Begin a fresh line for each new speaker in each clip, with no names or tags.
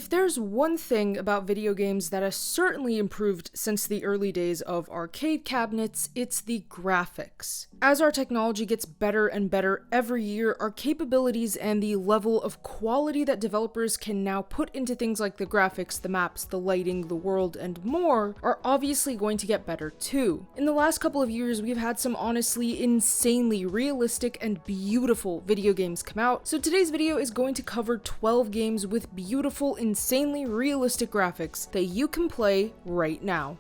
If there's one thing about video games that has certainly improved since the early days of arcade cabinets, it's the graphics. As our technology gets better and better every year, our capabilities and the level of quality that developers can now put into things like the graphics, the maps, the lighting, the world, and more are obviously going to get better too. In the last couple of years, we've had some honestly insanely realistic and beautiful video games come out, so today's video is going to cover 12 games with beautiful, insanely realistic graphics that you can play right now.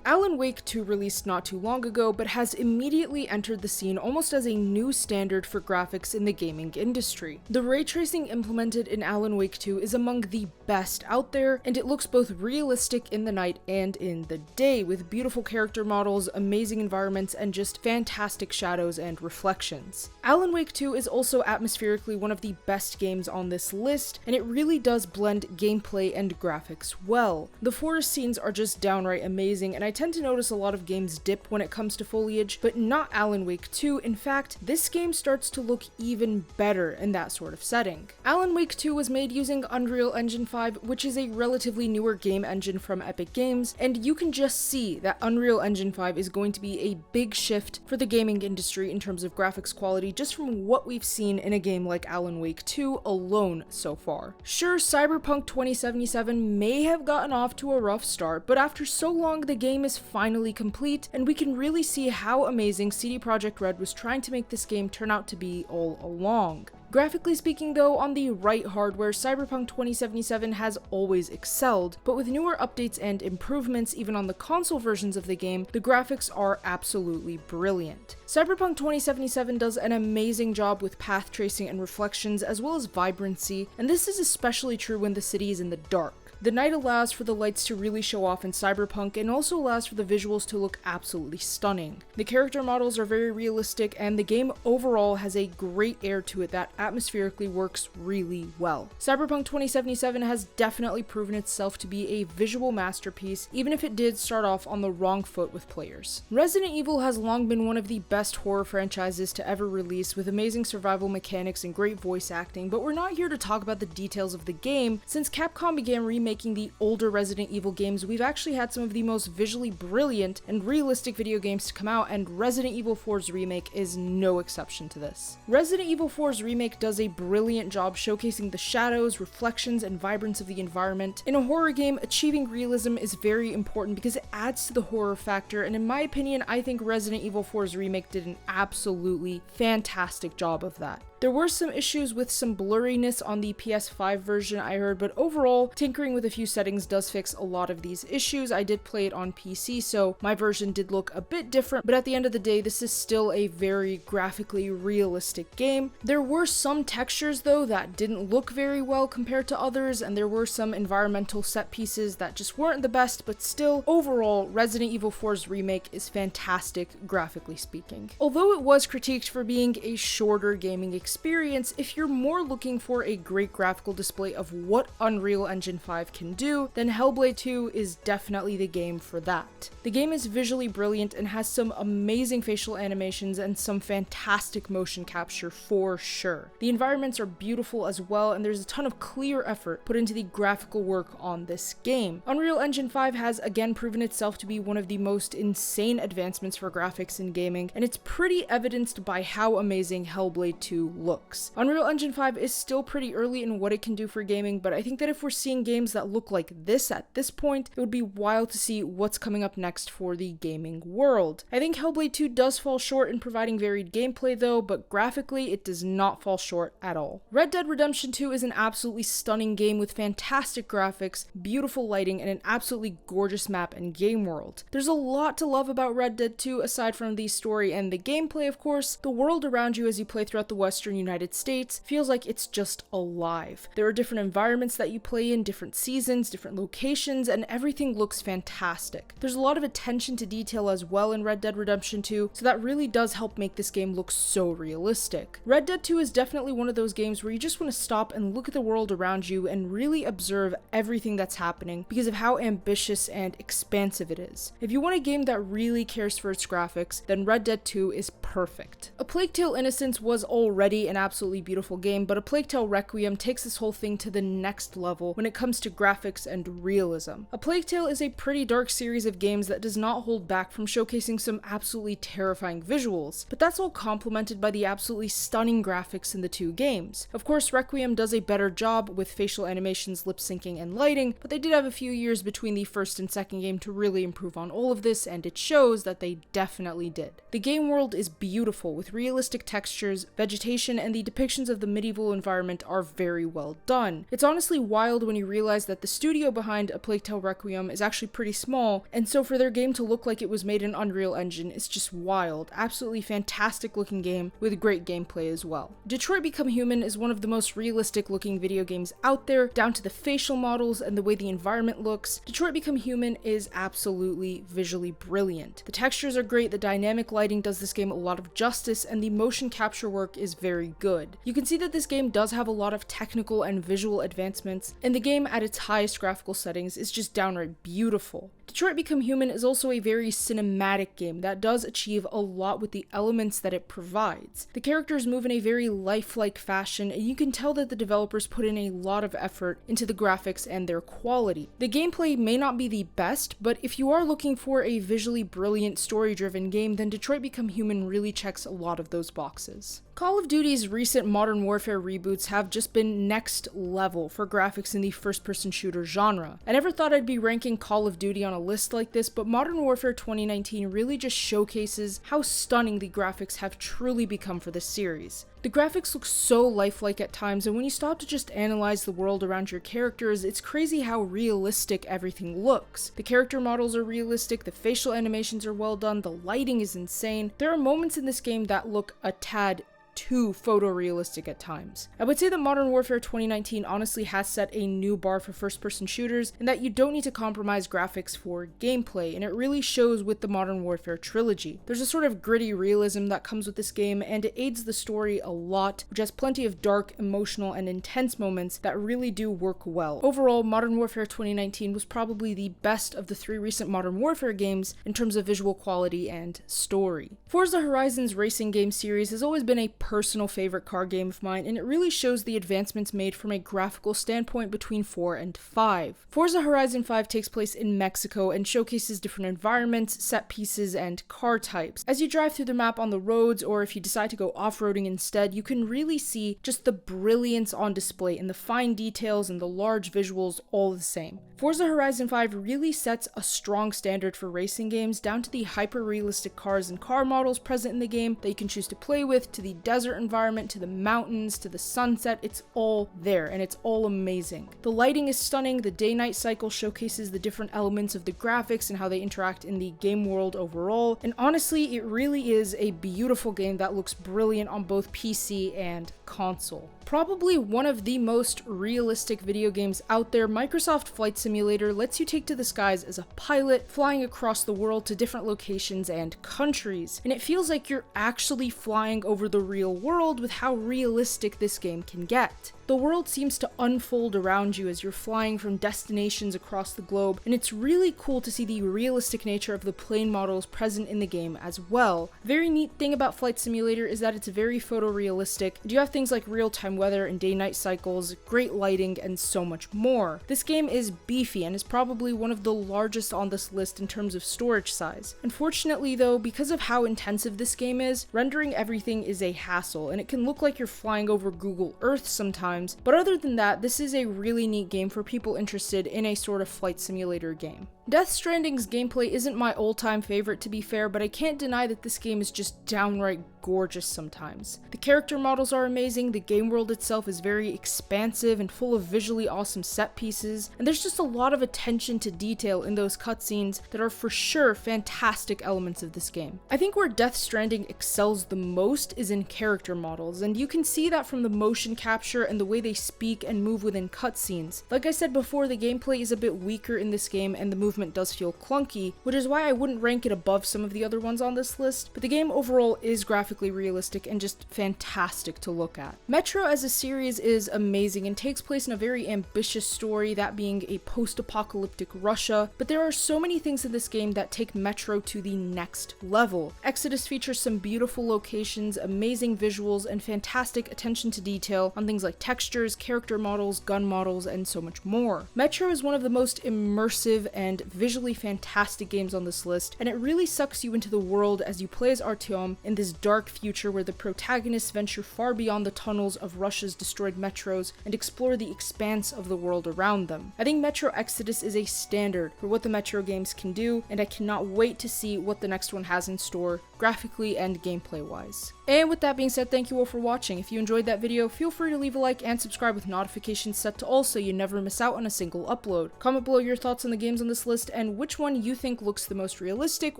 Alan Wake 2 released not too long ago, but has immediately entered the scene almost as a new standard for graphics in the gaming industry. The ray tracing implemented in Alan Wake 2 is among the best out there, and it looks both realistic in the night and in the day, with beautiful character models, amazing environments, and just fantastic shadows and reflections. Alan Wake 2 is also atmospherically one of the best games on this list, and it really does blend gameplay and graphics well. The forest scenes are just downright amazing, and I tend to notice a lot of games dip when it comes to foliage, but not Alan Wake 2. In fact, this game starts to look even better in that sort of setting. Alan Wake 2 was made using Unreal Engine 5, which is a relatively newer game engine from Epic Games, and you can just see that Unreal Engine 5 is going to be a big shift for the gaming industry in terms of graphics quality just from what we've seen in a game like Alan Wake 2 alone so far. Sure, Cyberpunk 2077 may have gotten off to a rough start, but after so long the game is finally complete, and we can really see how amazing CD Projekt Red was trying to make this game turn out to be all along. Graphically speaking though, on the right hardware, Cyberpunk 2077 has always excelled, but with newer updates and improvements even on the console versions of the game, the graphics are absolutely brilliant. Cyberpunk 2077 does an amazing job with path tracing and reflections as well as vibrancy, and this is especially true when the city is in the dark. The night allows for the lights to really show off in Cyberpunk and also allows for the visuals to look absolutely stunning. The character models are very realistic, and the game overall has a great air to it that atmospherically works really well. Cyberpunk 2077 has definitely proven itself to be a visual masterpiece, even if it did start off on the wrong foot with players. Resident Evil has long been one of the best horror franchises to ever release, with amazing survival mechanics and great voice acting, but we're not here to talk about the details of the game. Since Capcom began remaking the older Resident Evil games, we've actually had some of the most visually brilliant and realistic video games to come out, and Resident Evil 4's remake is no exception to this. Resident Evil 4's remake does a brilliant job showcasing the shadows, reflections, and vibrance of the environment. In a horror game, achieving realism is very important because it adds to the horror factor, and in my opinion, I think Resident Evil 4's remake did an absolutely fantastic job of that. There were some issues with some blurriness on the PS5 version I heard, but overall, tinkering with a few settings does fix a lot of these issues. I did play it on PC, so my version did look a bit different, but at the end of the day, this is still a very graphically realistic game. There were some textures though that didn't look very well compared to others, and there were some environmental set pieces that just weren't the best, but still, overall, Resident Evil 4's remake is fantastic graphically speaking. Although it was critiqued for being a shorter gaming experience, if you're more looking for a great graphical display of what Unreal Engine 5 can do, then Hellblade 2 is definitely the game for that. The game is visually brilliant and has some amazing facial animations and some fantastic motion capture for sure. The environments are beautiful as well, and there's a ton of clear effort put into the graphical work on this game. Unreal Engine 5 has again proven itself to be one of the most insane advancements for graphics in gaming, and it's pretty evidenced by how amazing Hellblade 2 looks. Unreal Engine 5 is still pretty early in what it can do for gaming, but I think that if we're seeing games that look like this at this point, it would be wild to see what's coming up next for the gaming world. I think Hellblade 2 does fall short in providing varied gameplay though, but graphically it does not fall short at all. Red Dead Redemption 2 is an absolutely stunning game with fantastic graphics, beautiful lighting, and an absolutely gorgeous map and game world. There's a lot to love about Red Dead 2 aside from the story and the gameplay, of course. The world around you as you play throughout the Western United States feels like it's just alive. There are different environments that you play in, different seasons, different locations, and everything looks fantastic. There's a lot of attention to detail as well in Red Dead Redemption 2, so that really does help make this game look so realistic. Red Dead 2 is definitely one of those games where you just want to stop and look at the world around you and really observe everything that's happening because of how ambitious and expansive it is. If you want a game that really cares for its graphics, then Red Dead 2 is perfect. A Plague Tale: Innocence was already already an absolutely beautiful game, but A Plague Tale Requiem takes this whole thing to the next level when it comes to graphics and realism. A Plague Tale is a pretty dark series of games that does not hold back from showcasing some absolutely terrifying visuals, but that's all complemented by the absolutely stunning graphics in the two games. Of course, Requiem does a better job with facial animations, lip syncing, and lighting, but they did have a few years between the first and second game to really improve on all of this, and it shows that they definitely did. The game world is beautiful, with realistic textures, vegetation, and the depictions of the medieval environment are very well done. It's honestly wild when you realize that the studio behind A Plague Tale Requiem is actually pretty small, and so for their game to look like it was made in Unreal Engine is just wild. Absolutely fantastic looking game with great gameplay as well. Detroit Become Human is one of the most realistic looking video games out there, down to the facial models and the way the environment looks. Detroit Become Human is absolutely visually brilliant. The textures are great, the dynamic lighting does this game a lot of justice, and the motion capture work is very good. You can see that this game does have a lot of technical and visual advancements, and the game at its highest graphical settings is just downright beautiful. Detroit Become Human is also a very cinematic game that does achieve a lot with the elements that it provides. The characters move in a very lifelike fashion, and you can tell that the developers put in a lot of effort into the graphics and their quality. The gameplay may not be the best, but if you are looking for a visually brilliant, story-driven game, then Detroit Become Human really checks a lot of those boxes. Call of Duty's recent Modern Warfare reboots have just been next level for graphics in the first-person shooter genre. I never thought I'd be ranking Call of Duty on a list like this, but Modern Warfare 2019 really just showcases how stunning the graphics have truly become for this series. The graphics look so lifelike at times, and when you stop to just analyze the world around your characters, it's crazy how realistic everything looks. The character models are realistic, the facial animations are well done, the lighting is insane. There are moments in this game that look a tad too photorealistic at times. I would say that Modern Warfare 2019 honestly has set a new bar for first-person shooters, and that you don't need to compromise graphics for gameplay, and it really shows with the Modern Warfare trilogy. There's a sort of gritty realism that comes with this game, and it aids the story a lot, which has plenty of dark, emotional, and intense moments that really do work well. Overall, Modern Warfare 2019 was probably the best of the three recent Modern Warfare games in terms of visual quality and story. Forza Horizon's racing game series has always been a personal favorite car game of mine, and it really shows the advancements made from a graphical standpoint between 4 and 5. Forza Horizon 5 takes place in Mexico and showcases different environments, set pieces, and car types. As you drive through the map on the roads, or if you decide to go off-roading instead, you can really see just the brilliance on display and the fine details and the large visuals all the same. Forza Horizon 5 really sets a strong standard for racing games, down to the hyper-realistic cars and car models present in the game that you can choose to play with, to the desert environment, to the mountains, to the sunset. It's all there, and it's all amazing. The lighting is stunning, the day-night cycle showcases the different elements of the graphics and how they interact in the game world overall, and honestly, it really is a beautiful game that looks brilliant on both PC and console. Probably one of the most realistic video games out there, Microsoft Flight Simulator lets you take to the skies as a pilot, flying across the world to different locations and countries, and it feels like you're actually flying over the real world with how realistic this game can get. The world seems to unfold around you as you're flying from destinations across the globe, and it's really cool to see the realistic nature of the plane models present in the game as well. Very neat thing about Flight Simulator is that it's very photorealistic, and you have things like real-time weather and day-night cycles, great lighting, and so much more. This game is beefy and is probably one of the largest on this list in terms of storage size. Unfortunately though, because of how intensive this game is, rendering everything is a hassle, and it can look like you're flying over Google Earth sometimes, but other than that, this is a really neat game for people interested in a sort of flight simulator game. Death Stranding's gameplay isn't my all-time favorite, to be fair, but I can't deny that this game is just downright gorgeous sometimes. The character models are amazing, the game world itself is very expansive and full of visually awesome set pieces, and there's just a lot of attention to detail in those cutscenes that are for sure fantastic elements of this game. I think where Death Stranding excels the most is in character models, and you can see that from the motion capture and the way they speak and move within cutscenes. Like I said before, the gameplay is a bit weaker in this game and the movement movement does feel clunky, which is why I wouldn't rank it above some of the other ones on this list, but the game overall is graphically realistic and just fantastic to look at. Metro as a series is amazing and takes place in a very ambitious story, that being a post-apocalyptic Russia, but there are so many things in this game that take Metro to the next level. Exodus features some beautiful locations, amazing visuals, and fantastic attention to detail on things like textures, character models, gun models, and so much more. Metro is one of the most immersive and visually fantastic games on this list, and it really sucks you into the world as you play as Artyom in this dark future where the protagonists venture far beyond the tunnels of Russia's destroyed metros and explore the expanse of the world around them. I think Metro Exodus is a standard for what the Metro games can do, and I cannot wait to see what the next one has in store, graphically and gameplay wise. And with that being said, thank you all for watching. If you enjoyed that video, feel free to leave a like and subscribe with notifications set to all so you never miss out on a single upload. Comment below your thoughts on the games on this list and which one you think looks the most realistic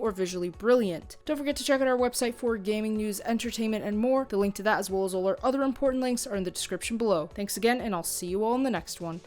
or visually brilliant. Don't forget to check out our website for gaming news, entertainment, and more. The link to that as well as all our other important links are in the description below. Thanks again, and I'll see you all in the next one.